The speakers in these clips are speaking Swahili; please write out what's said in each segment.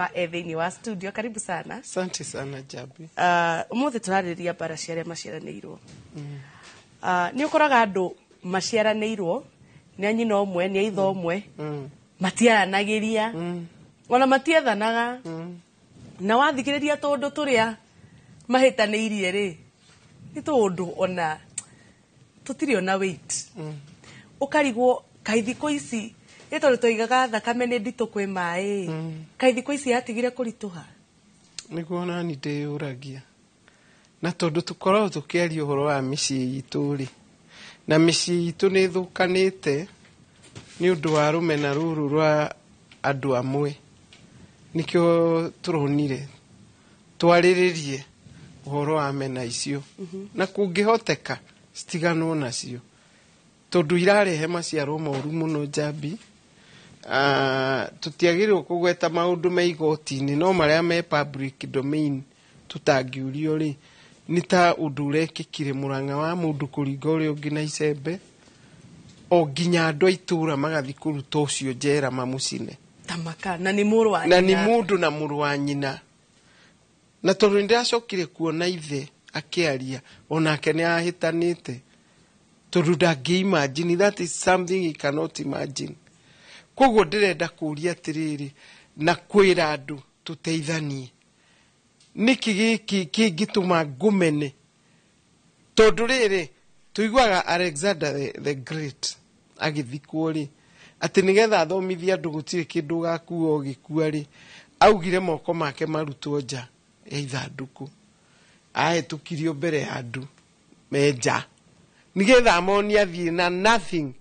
Thĩinĩ wa studio, karibu sana. Asante sana Jabi. Umuthi turarĩrĩria bara cia arĩa maciaranĩirwo. Nĩ ũkoraga andũ maciaranĩirwo nĩ nyina ũmwe nĩ ithe ũmwe matiaranagĩria ona matiethanaga na wathikĩrĩria tũndũ tũrĩa mahĩtanĩirie rĩ nĩ tũndũ ona tũtirĩ ona weight ũkarigwo kaithiko ici ĩtondũ tũigaga thakame nĩ nditũ kwĩ maĩ kaithiko ici yatigire kũritũha nĩguo nani ndĩyũragia na tondũ tũkoragwo tũkĩaria ũhoro wa mĩciĩ itũ rĩ na mĩciĩ itũ nĩ thũkanĩte nĩ ũndũ wa rũmena rũrũ rwa andũ amwe nĩkĩo tũronire twarĩrĩrie ũhoro wa mena icio na kũngĩhoteka citiganwo nacio tondũ irarehe maciaro moru mũno Jabi. Tũtiagĩrĩirwo kũgweta maũndũ me igoti-inĩ no marĩa me public domain tũtangiũrio rĩ nĩ ta ũndũ ũrekĩkire Mũrang'a wa mũndũ kũringa ũrĩa ũngĩ na icembe o nginya andũ a itũra magathi kũruta ũcio njera mamũcine tamaka na nĩ mũrũ wa nyina na nĩ mũndũ na mũrũ wa nyina na tondũ nĩndĩracokire kuona ithe akĩaria onake nĩ ahĩtanĩte tondũ ndangĩ-imagine, that is something he cannot imagine. Koguo ndĩrenda kũria atĩrĩrĩ na kwĩra andũ tũteithanie nĩkĩ gĩkĩ kĩngĩtũma ngũmene tondũ rĩrĩ tũiguaga Alexander the Great agĩthikwo rĩ atĩ nĩgetha athomithie andũ gũtirĩ kĩndũ gakuo gĩkua rĩ augire moko make marutwo nja ya ithandũkũ ahĩtũkirio mbere ya andũ menja nĩgetha amonia athiĩ na nothing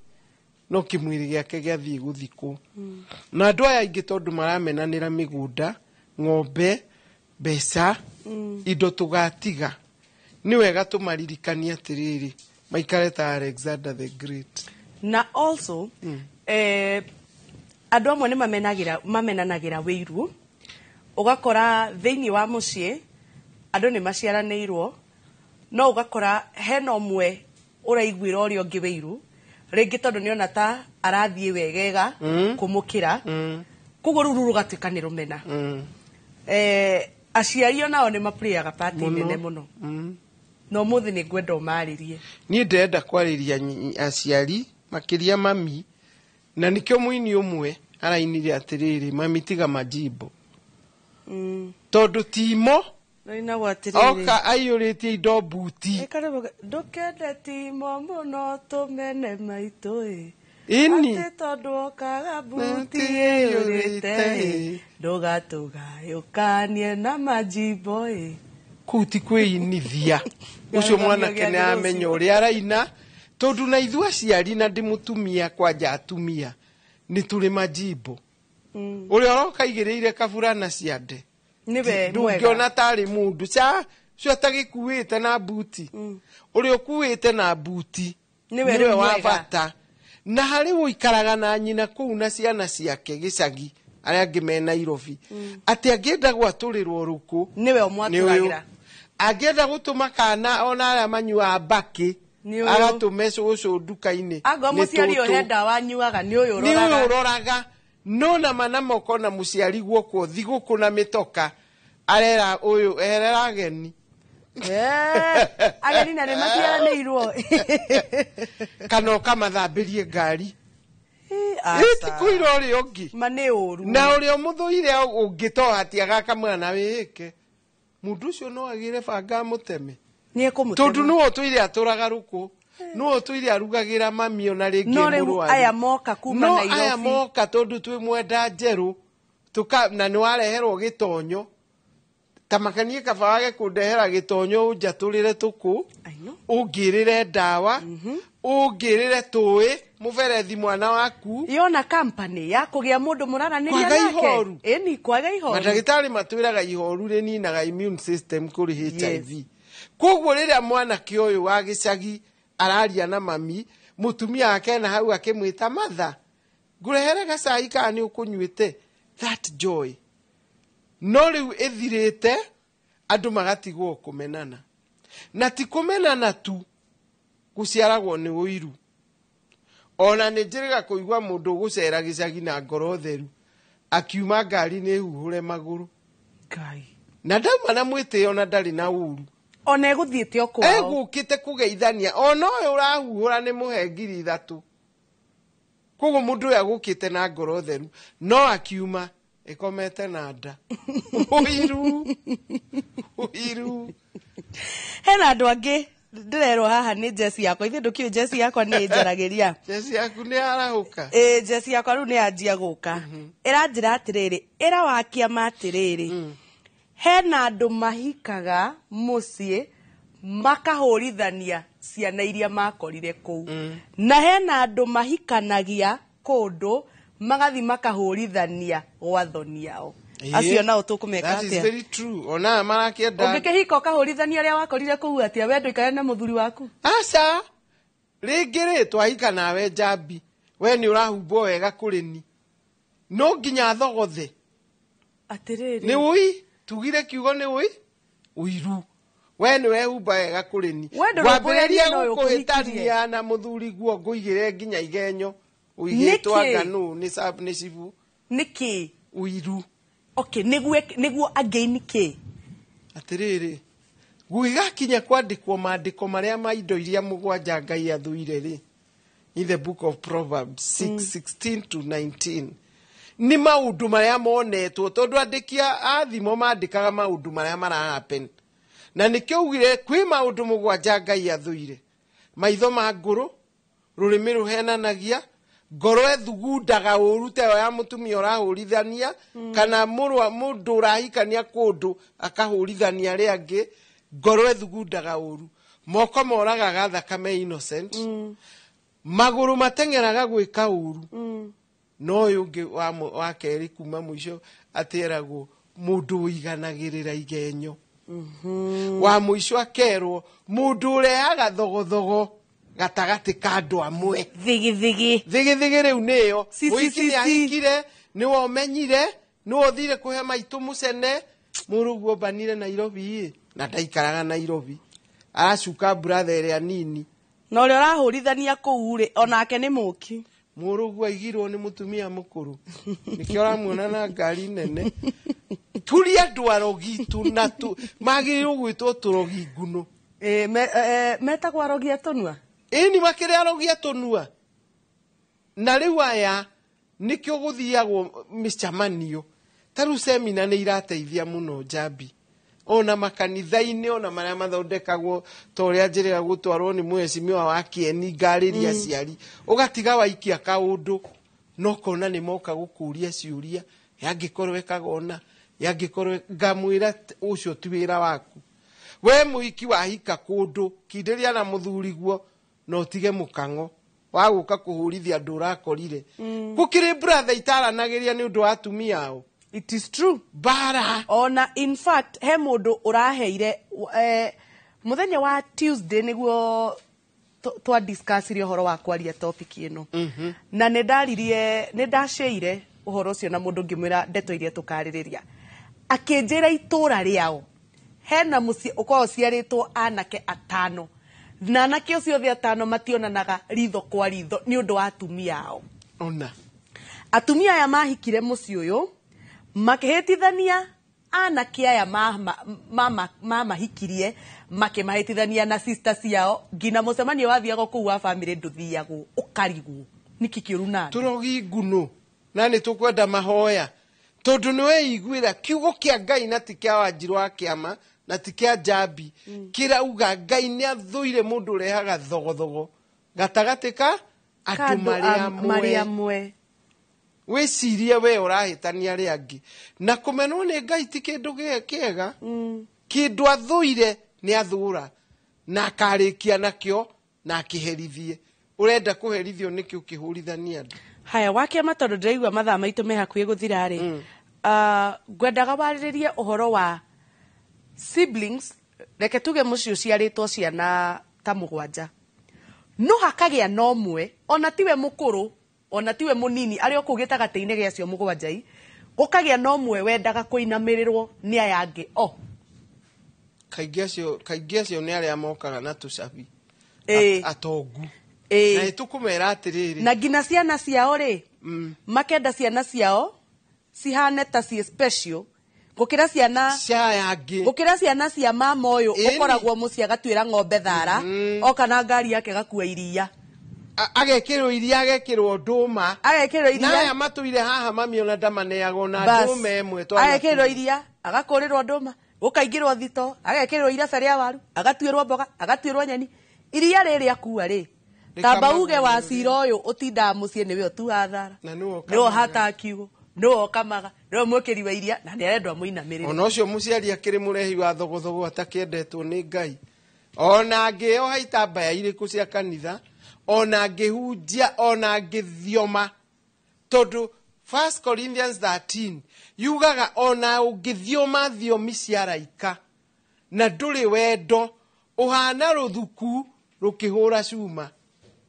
no kĩmwĩrĩ gĩake gĩathiĩ gũthikwo na andũ aya aingĩ tondũ maramenanĩra mĩgũnda ng'ombe mbeca indo tũgatiga nĩ wega tũmaririkanie atĩrĩrĩ maikare ta Alexander the Great na also andũ amwe nĩ mamenanagĩra wĩiru ũgakora thĩinĩ wa mũciĩ andũ nĩ maciaranĩirwo no ũgakora hena ũmwe ũraiguĩra ũrĩa ũngĩ wĩiru rĩngĩ tondũ nĩ ona ta arathiĩ wegega kũmũkĩra koguo rũu rũgatuĩka nĩ rũmena aciari onao nĩ maplayaga part nene mũno no mũthĩ nĩ ngwenda ũmarĩrie niĩ ndĩrenda kwarĩria aciari makĩria mami na nĩkĩo mũini ũmwe arainire atĩrĩrĩ mami tiga majimbo tondũ timo oka aiyũrĩtie indo mbuti ndũkende timo mũno tũmene maitũ ini atĩ tondũ okaga mbuti ĩyũrĩte ndũgatũgayũkanie na majimbo kũu ti kwĩinithia ũcio mwanake nĩ amenya ũrĩa araina tondũ na ithuĩ aciari na ndĩ mũtumia kwanja atumia nĩ tũrĩ majimbo ũrĩa ũroka igĩrĩire kaburana cia nde ndũngĩona tarĩ mũndũ cio atagĩkuĩte na mbuti ũrĩa ũkuĩte na mbuti nĩwe wa bata na harĩ ũikaraga na nyina kũu na ciana ciake gĩcagi arĩa angĩ me Nairobi atĩ angĩenda gwatũrĩrwo rũkũ nĩwe ũmwatũragĩra angĩenda gũtũma kana ona arĩa manyuaga mbakĩ agatũme cũcũ nduka-inĩ anga mũciari ũhe ndawa anyuaga nĩ ũyũ ũroraga no na mana moko na mũciari guoko thigũkũ na mĩtoka arera ũyũ erera ageni ageni na nĩ maciaranĩirwo kana ũkamathambĩrie ngari ti kwĩra ũrĩa ũngĩ nĩ ũru na ũrĩa mũthũire ũngĩtoa hatiaga kamwana wĩĩke mũndũ ũcio no agĩre banga mũteme tondũ nĩwe ũtũire atũraga rũkũ nĩwe ũtũire arugagĩra mami ona rĩngĩ mũrwaru aya moka kuma Nairobi aya moka tondũ twĩ mwenda njerũ na nĩ wareherwo gĩtonyo ta makanie kaba wage kũndehera gĩtonyo ũnjatũrĩre tũkũ ũngĩrĩre ndawa ũngĩrĩre tũĩ mũberethi mwana waku yona company ya kũgĩa mũndũ mũraranĩria nake kwaga ihoru mandagĩtarĩ matwĩraga ihoru rĩninaga immune system kũrĩ HIV koguo rĩrĩa mwanake ũyũ wa gĩcagi araria na mami mũtumia wake na hau akĩmwĩta matha ngũrehere gacai kana nĩ ũkũnyuĩte that joy no rĩu ĩthirĩte andũ magatigwo kũmenana na ti kũmenana tu gũciaragwo nĩ ũiru ona nĩ njĩrĩga kũigua mũndũ gũcera gĩcagi na ngoro theru akiuma ngari nĩ huhure magũrũ Ngai. na ndauma na mwĩtĩo na ndarĩ na uru Ona egũthiĩte o kwao. egũkĩte kũgeithania ona ũyũ ũrahuhũra nĩ mũhe 3,000 koguo mũndũ ũyũ agũkĩte na ngoro theru no akiuma ĩkomete na nda ũiru Hena andũ angĩ ndĩrerwo haha nĩ Jesse yakwa. Ithuĩ ndũkiũĩ Jesse yakwa nĩ njaragĩria. Jesse yaku nĩ arahũka Jesse yakwa rĩu nĩ yanjia gũka. Ĩranjĩra atĩrĩrĩ, ĩra wa kĩama atĩrĩrĩ, hena andũ mahikaga mũciĩ makahũrithania ciana iria makorire kũu. Na hena andũ mahikanagia kũndũ magathi makahũrithania gwathoni yao. Acio nao tũkũmeka that is atĩa? very true ona marakĩenda Ũngĩkĩhika ũkahũrithania arĩa wakorire kũu atĩa? We ndũikare na mũthuri waku? aca rĩngĩ rĩ twahika nawe njambi we nĩ ũrahumbwo wega kũrĩ ni no nginya thogothe Atĩrĩrĩ. nĩ ũi tugire kiugo nĩ ũi ũiru we nĩ wehumba wega kũrĩ ni We ndũrũmbũyagia ngwambĩrĩria no gũkũhĩtania na mũthuri guo ngũigĩre nginya igenyo ũigĩtwo Nĩkĩ? nganũ nĩ cibu Nĩkĩ? ũiru Okay, nĩguo again kĩ? atĩrĩrĩ gũigakinya kwandĩkwo maandĩko marĩa ma indo iria mũgwanja Ngai athuire rĩ in the book of Proverbs 6:16 to 19 nĩ maũndũ marĩa monetwo tondũ andĩki a thimo maandĩkaga maũndũ marĩa marahappen na nĩkĩo ugire kwĩ maũndũ mũgwanja Ngai athuire maitho ma ngũrũ rũrĩmĩ rũhenanagia ngoro ethugundaga ũru ta ĩyo ya mũtumia ũrahũrithania kana mũndũ ũrahikania kũndũ akahũrithania arĩa angĩ ngoro ethugundaga ũru moko moragaga thakame innocent magũrũ mateng'eraga gwĩka ũru no ũyũ ũngĩ wa kerĩ kuma mũico atĩeragwo mũndũ ũiganagĩrĩra igenyo wa mũico akerwo mũndũ ũrehaga thogothogo gatagatĩ ka andũ amwe Thigithigi. thigithigi rĩu nĩyo Si, si, mũiki si, nĩ si. ahikire nĩwe ũmenyire nĩwe ũthire kũhe maitũ mũcene mũrũguo mbanire Nairobi na ndaikaraga Nairobi aracuka brother ĩrĩa nini Na ũrĩa ũrahũrithania kũu rĩ onake nĩ mũki. mũrũguo aigirwo nĩ mũtumia mũkũrũ nĩkĩo ũramuona na ngari nene tũrĩ andũ arogi magĩrĩirwo gwĩtwo tũrogi nguno Metagwo arogia tũnua. ĩni makĩrĩ arogia tũnua na rĩu aya nĩkĩo gũthiagwo mĩcemanio ta rĩu semina nĩ irateithia mũno njambi ona makanitha-inĩ ona marĩa mathondekagwo ta ũrĩa njĩrĩga gũtwarwo nĩ mũhecimiwa wa Kieni ngarĩria aciari ũgatiga waikia kaũndũ no kona nĩ moka gũkũria ciũria yangĩkorwo ekaga ona yangĩkorwo ngamwĩra ũcio ti wĩra waku we mũhiki wahika kũndũ kindĩria na mũthuri guo no tige mũkang'o wa gũka kũhũrithia andũ ũrakorire gũkĩrĩ brother itaranagĩria nĩ ũndũ wa atumia ao. It is true. Bara Ona in fact he mũndũ ũraheire mũthenya wa Tuesday nĩguo twa discussire ũhoro wa kwaria topic ĩno. Na nĩ ndashare ũhoro ũcio na mũndũ ngĩmwĩra ndeto iria tũkarĩrĩria. Akĩnjĩra itũra rĩao hena mũciĩ ũkoragwo ciarĩtwo anake 5 na anake ũcio othe 5 mationanaga ritho kwa ritho nĩ ũndũ wa atumia ao. ona Atumia aya mahikire mũciĩ ũyũ makĩhĩtithania anake aya mahikirie makĩmahĩtithania na sister ciao ngina mũcemanio wathiaga kũu wa family ndũthiagwo ũkarigwo nĩkĩ kĩũru na tũrogi nguno na nĩ tũkwenda mahoya tondũ nĩ weiguĩra kiugo kĩa Ngai na ti kĩa Wanjiru wa kĩama na ti kĩa Njambi kĩrauga Ngai nĩ athũire mũndũ ũrehaga thogothogo gatagatĩ ka andũ marĩa amwe wĩcirie we ũrahĩtania arĩa angĩ na kũmenwo nĩ Ngai ti kĩndũ kĩega kĩndũ athũire nĩ athũra na akarĩkia nakĩo na akĩherithie ũrenda kũherithio nĩkĩ ũkĩhũrithania andũ. Haya wakĩama tondũ ndĩraigua mathaa maitũ me hakuhĩ gũthira rĩ ngwendaga warĩrĩrie ũhoro wa siblings reke tuge mũciĩ ũciarĩtwo ciana ta 7 no hakagĩa na ũmwe ona tiwe mũkũrũ ona tiwe mũnini arĩ okũu gĩtagatĩ-inĩ gĩa cio 7 gũkagĩa na ũmwe wendaga kũinamĩrĩrwo nĩ aya angĩ kaingĩ acio nĩ arĩa mokaga na tũcabi atongu na tũkũmera atĩrĩrĩ na ngina ciana ciao rĩ makenda ciana ciao cihane ta ci special gukira ciana ciayangi gukira ciana cia mama uyu Ĩni. ukoragwo muci agatwira ng'ombe thara oka na ngari yake gakua iria agekirwo iria agekirwo nduma agekirwo iria naya matũire haha mami ona ndamaneagwo na Bas. nduma ĩmwe agekirwo iria agakurirwo nduma ukaingirwo thito agekirwo irebe ria waru agatuirwo mboga agatuirwo nyeni iria riri akua ri tamba uge wa cira uyu utinda mucie niwe otuha thara na nĩwe niwe hata kiugo niwe okamaga niwe mwikiri wa iria na nĩarendwa muinamirire ona ũcio mũciari akĩrĩ mũrehi wa thogothogo atakĩendetwo nĩ Ngai ona ngĩoha itambaya irĩkũ cia kanitha ona ngĩhunjia ona ngĩthioma tondu 1 Corinthians 13 yugaga ona ũngĩthioma thiomi cia raika na ndũrĩ wendo ũhana rũthuku rũkĩhũra cuma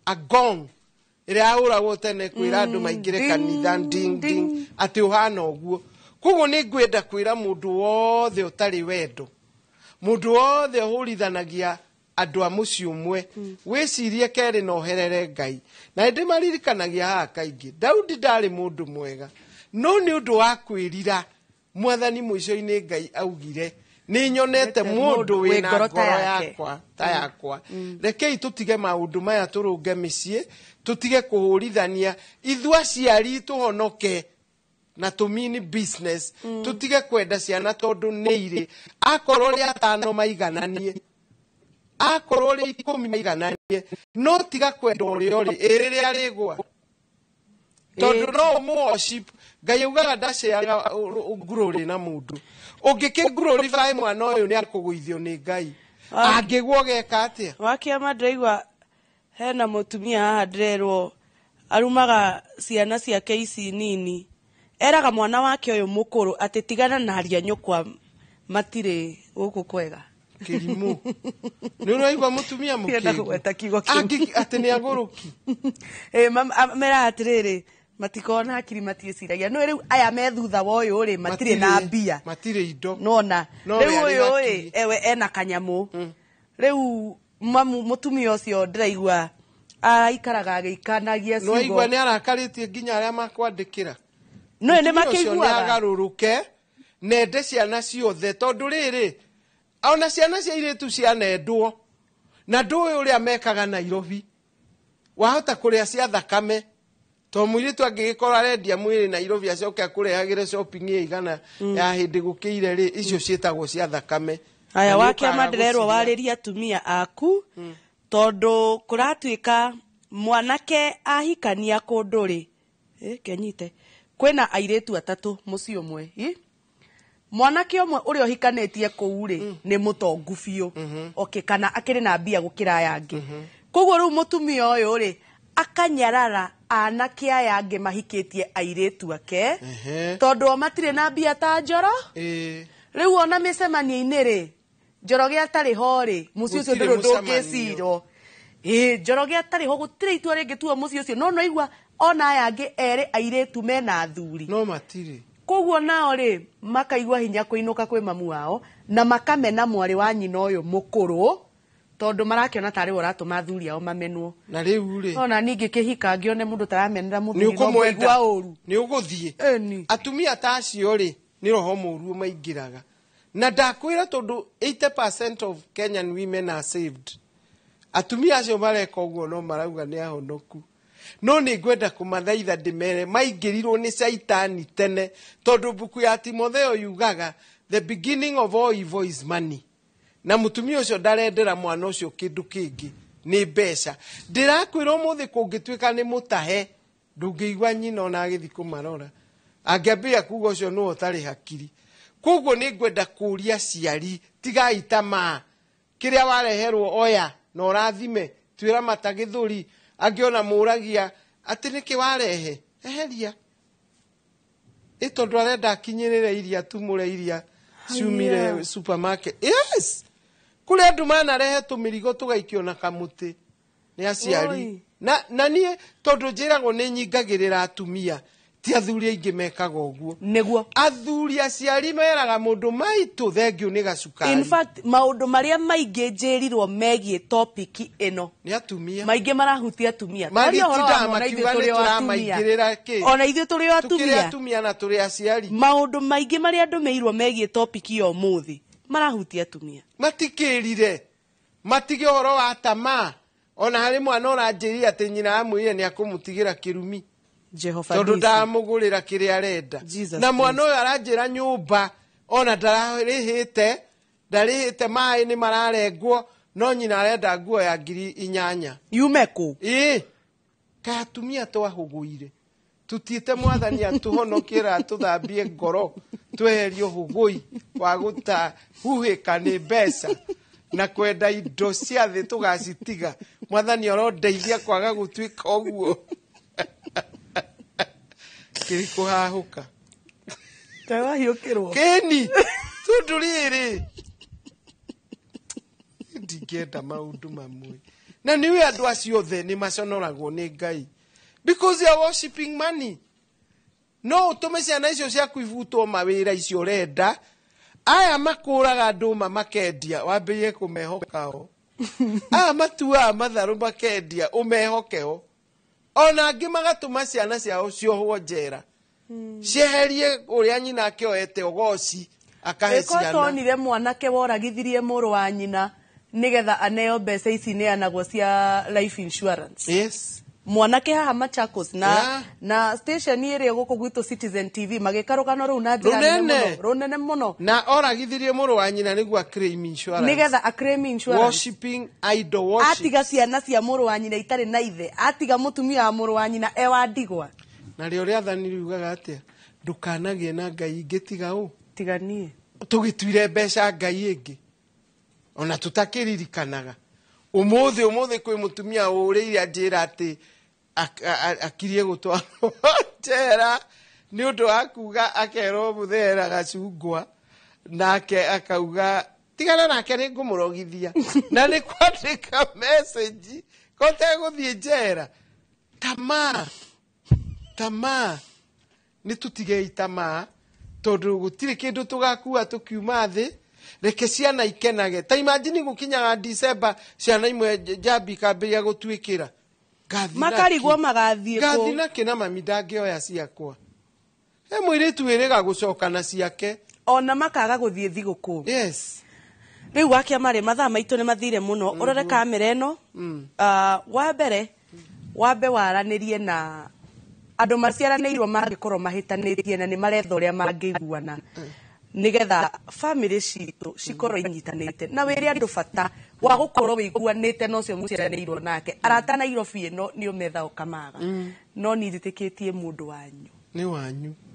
a gong ĩrĩa yahũragwo tene kwĩra andũ maingĩre kanitha ding ding atĩ ũhana ũguo koguo nĩ ngwenda kwĩra mũndũ wothe ũtarĩ wendo mũndũ wothe ũhũrithanagia andũ a mũciĩ ũmwe wĩcirie kerĩ na ũherere Ngai na ndĩ maririkanagia haha kaingĩ Daudi ndarĩ mũndũ mwega no nĩ ũndũ wa kwĩrira mwathani mũico-inĩ Ngai augire nĩ nyonete mũndũ wĩna ngoro yakwa ta yakwa rekei tũtige maũndũ maya tũrũnge mĩciĩ tũtige kũhũrithania ithua ciari tũhonoke na tũmini business tũtige kwenda ciana tondũ nĩ irĩ akorwo rĩ atano maigananie akorwo rĩ 10 maigananie no tiga kwenda ũrĩa ũrĩ rĩrĩa rĩgwa tondu no ũmũworship Ngai augaga ndaceaga ngurũrĩ na mũndũ ũngĩkĩngurũrify mwana ũyũ nĩ akũgũithio nĩ Ngai angĩgwo geka atĩa wakiama ndĩraigua hena mũtumia haha ndĩrerwo arumaga ciana ciake ici nini eraga mwana wake ũyũ mũkũrũ atĩ tigana na aria nyũkwa matirĩ gũkũ kwega kĩrimũ nĩ ũraigua mũtumia mũkĩgu atĩ nĩ agũrũki mera atĩrĩrĩ matikona hakiri matiĩciragia no rĩu aya me thutha wa ũyũ rĩ matirĩ na mbia matirĩ indo nona rĩu ũyũ rĩ ewe ena kanyamũ rĩu mũtumia ũcio ndĩraigua aikaraga agĩikanagia ciugo no igua nĩ arakarĩtie nginya arĩa makwandĩkĩra no nĩ makĩiguaga agarũrũke nende ciana ciothe tondũ rĩrĩ ona ciana cia irĩtu cianendwo na ndũĩ ũrĩa mekaga Nairobi wahota kũrĩa cia thakame to mũirĩtu angĩgĩkorwo arendia mwĩrĩ Nairobi acoke akũrehagĩre shopping ya igana ya hĩndĩ gũkĩire rĩ icio ciĩtagwo cia thakame aya wakiama ndĩrerwo warĩria atumia aku tondũ kũratuĩka mwanake ahikania kũndũ rĩ kenyite kwĩna airĩtu atatũ mũciĩ ũmwe mwanake ũmwe ũrĩa ũhikanĩtie kũu rĩ nĩ mũtongu biũ okay kana akĩrĩ na mbia gũkĩra aya angĩ koguo rĩu mũtumia ũyũ rĩ akanyarara anake aya angĩ mahikĩtie airĩtu ake tondũ o matirĩ na mbia ta Njoro rĩu ona mĩcemanio-inĩ rĩ Njoroge atarĩ ho rĩ mũciĩ ũcio ndũngĩcirwo Njoroge atarĩ ho gũtirĩ itua rĩngĩtuo mũciĩ ũcio no igua ona aya angĩ erĩ airĩtu mena athuri no matirĩ koguo nao rĩ makaigua hinya kũinũka kwĩ mamu wao na makamena mwarĩ wa nyina ũyũ mũkũrũ tondu marakĩona tarĩ ũratũma athuri ao mamenwo na rĩu rĩ ona ningĩ kĩhika ngĩone mũndũ taramenera mũthuri no mũigua ũru nĩ ũgũthiĩ atumia ta acio rĩ nĩ roho mũru maingĩraga na ndakwĩra tondũ 80% of Kenyan women are saved atumia acio mareka ũguo no marauga nĩ ahonoku no nĩ ngwenda kũmathaitha ndĩmere maingĩrirwo nĩ caitani tene tondũ mbuku ya Timotheo yugaga the beginning of all evil is money na mũtumia ũcio ndarendera mwana ũcio kĩndũ kĩngĩ nĩ mbeca ndĩrakwĩra ũmũthĩ kũngĩtuĩka nĩ mũtahe ndũngĩigua nyina ona agĩthiĩ kũmarora angĩambia kuga ũcio nĩwe ũtarĩ hakiri koguo nĩ ngwenda kũria ciari tigai tamaa kĩrĩa wareherwo oya na ũrathime twĩra mata gĩthũri angĩona mũragia atĩ nĩkĩ warehe eheria tondũ arenda akinyĩrĩre iria tumũre iria ciumire supermarket kũrĩ andũ manarehe tũmĩrigo tũgaikio na kamũtĩ nĩ aciari na niĩ tondũ njĩragwo nĩ nyingagĩrĩra atumia ti athuri aingĩ mekaga ũguo Nĩguo. athuri aciari meraga mũndũ maitũ thengio nĩ gacukari In fact, maũndũ marĩa maingĩ njĩrirwo megiĩ topic ĩno nĩ atumia maingĩ marahutia atumia. magĩtindaga makiuga nĩ tũramaingĩrĩra kĩ Ona ithuĩ tũrĩ o tukĩrĩ atumia. atumia na tũrĩ aciari Maũndũ maingĩ marĩa ndũmĩirwo megiĩ topic ya ũmũthĩ marahutia atumia. matikĩrire matige ũhoro wa tamaa ona harĩ mwana ũranjĩria atĩ nyina amwĩire nĩ akũmũtigĩra kĩrumi Jehova tondũ ndamũgũrĩra kĩrĩa arenda na mwana ũyũ aranjĩra nyũmba ona ndarĩhĩte maĩ nĩ mararengwo no nyina arenda nguo ya 8,000 yume kũ ka atumia twahũgũire tutiĩte mwathani atũhonokiera tũthambie ngoro tweherie ũhũgũi wa gũtahuhĩka nĩ mbeca na kwenda indo cia thĩ tũgacitiga mwathani arondeithia kwaga gũtuĩka ũguo kĩrĩ kũhahũka kawahiũkĩrwo kĩni tũndũ rĩrĩ ndingĩenda maũndũ mamwe na nĩwe andũ acio othe nĩ maconoragwo nĩ Ngai because they are worshiping money no ũtũme ciana icio ciaku ibutwo mawĩra icio ũrenda aya makũraga ndũma makendia wambĩrĩrie kũmehokao aya matuaga matharũ makendia ũmehokeho ona angĩ magatũma ciana ciao ciohwo njera cieherie ũrĩa nyina akĩoete ũgoci akahe ciana tonire mwanake woragithirie mũrũ wa nyina nigetha aneo mbeca ici neanagwo cia life insurance. Yes. Mwanake haha Machakos na station ĩrĩa gũkũ gwitũ Citizen TV magĩkarũgano rũu na njĩra runene mũno na oragithirie mũrũ wa nyina nĩguo claim insurance nigetha a claim insurance worshiping idol worship atiga ciana cia mũrũ wa nyina itarĩ na ithe atiga mũtumia wa mũrũ wa nyina ewa ndigwa na rĩo rĩathani riugaga atĩa ndũkanagĩe na ngai ingĩ tiga ũ tiganie tũgĩtuire mbeca ngai ĩngĩ ona tũtakĩririkanaga ũmũthĩ kwĩ mũtumia ũrĩire anjĩra atĩ akirie gũtwarwo njera nĩ ũndũ wa kuga akerwo mũthera gacungwa nake akauga tigana nake nĩ ngũmũrogithia na nĩ kwandĩka message ko tegũthiĩ njera tamaa nĩ tũtigei tamaa tondũ gũtirĩ kĩndũ tũgakua tũkiuma thĩ reke ciana ikenage ta imagine gũkinyaga December ciana imwe njambi kambĩrĩria gũtuĩkĩra makarigwo magathiĩ kũ gathi na kĩna mami ndangĩoya ciakwa mũirĩtu wĩrĩga gũcoka na ciake ona makaga gũthiĩ thigũkũ yes rĩu wakia marĩ mathaa maitũ nĩ mathire mũno ũrore kamera ĩno wambe waranĩrie na andũ maciaranĩirwo mangĩkorwo mahĩtanĩtie na nĩ maretha ũrĩa mangĩiguana nigetha family citũ cikorwo inyitanĩte na wĩrĩ andũ bata wa gũkorwo wĩiguanĩte no cio mũciaranĩirwo nake arata Nairobi ĩno nĩ ũmetha ũkamaga no nĩndĩtĩkĩtie mũndũ wanyu nĩ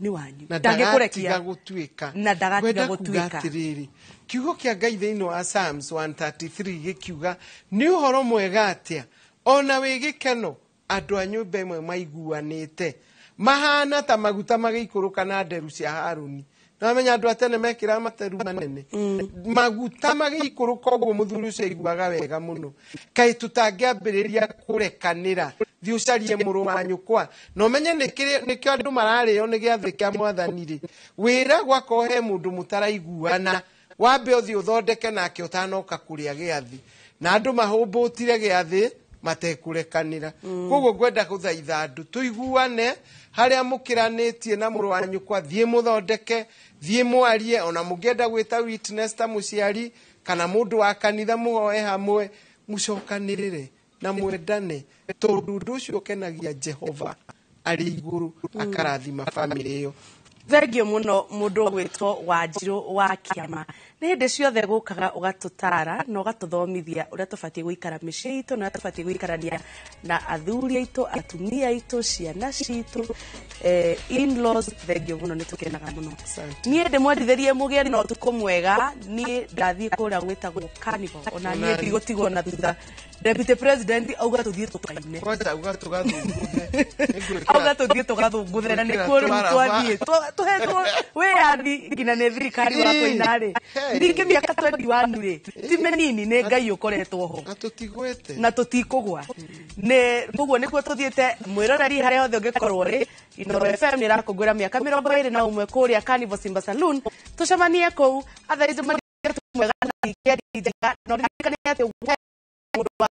wanyu na ndangĩkũrekia gũtuĩka na ndagatiga gũtuĩka atĩrĩrĩ kiugo kĩa Ngai thĩinĩ wa Psalms 133 gĩkiuga nĩ ũhoro mwega atĩa ona wĩ gĩkeno andũ a nyũmba ĩmwe maiguanĩte mahana ta maguta magĩikũrũka na nderu cia Harũni na menya andũ atene mekĩra materu manene maguta magĩikũrũka ũguo mũthuri ũcio aiguaga wega mũno kaĩ tũtangĩambĩrĩria kũrekanĩra thiĩ ũcarie mũrũ wa nyũkwa na ũmenye nĩkĩo andũ mararĩo nĩ gĩathĩ kĩa mwathani rĩ wĩra gwakoo he mũndũ mũtaraiguana wambe ũthiĩ ũthondeke nake ũtanoka kũrĩa gĩathĩ na andũ mahũmbũtire gĩathĩ matekũrekanĩra koguo ngwenda gũthaitha andũ tũiguane harĩa mũkĩranĩtie na mũrũ wa nyũkwa thiĩ mũthondeke thiĩ mwarie ona mũngĩenda gwĩta witness ta mũciari kana mũndũ wa kanitha mũhoe hamwe mũcokanĩrĩre na mwendane tondũ ũndũ ũcio ũkenagia Jehova arĩ igũrũ akarathima famĩlĩ ĩyo thengio mũno mũndũ gwĩtwo Wanjirũ wa Kĩama nĩ hĩndĩ ciothe gũkaga ũgatũtara na ũgatũthomithia ũrĩa tũbatiĩ gũikara mĩciĩ itũ na ũrĩa tũbatiĩ gũikarania na athuri aitũ atumia aitũ ciana citũ in-laws thengio mũno nĩ tũkenaga mũno niĩ ndĩmwendithĩrie mũgeni na ũtukũ mwega niĩ ndathiĩ kũrĩa gwĩtagwo Carnival ona niĩ ndigũtigwo na thutha Deputy President auga tũthiĩ tũkaine auga tũthiĩ tũgathũngũthe na nĩkuo rĩu twathiĩ tũhetwo wĩyathi nginya nĩ thirikari wa kũina-rĩ ndingĩ mĩaka 21-rĩ ti mĩnini nĩ Ngai ũkoretwo ho na tũtikũgwa koguo nĩkuo tũthiĩte mwĩroreri harĩa hothe ũngĩkorwo rĩ Inooro FM nä rakångå mä aka 21 kå rä a Carnival Simba Saloon tucemanie kå u athaici mwega na ikendi njega no ririkane atä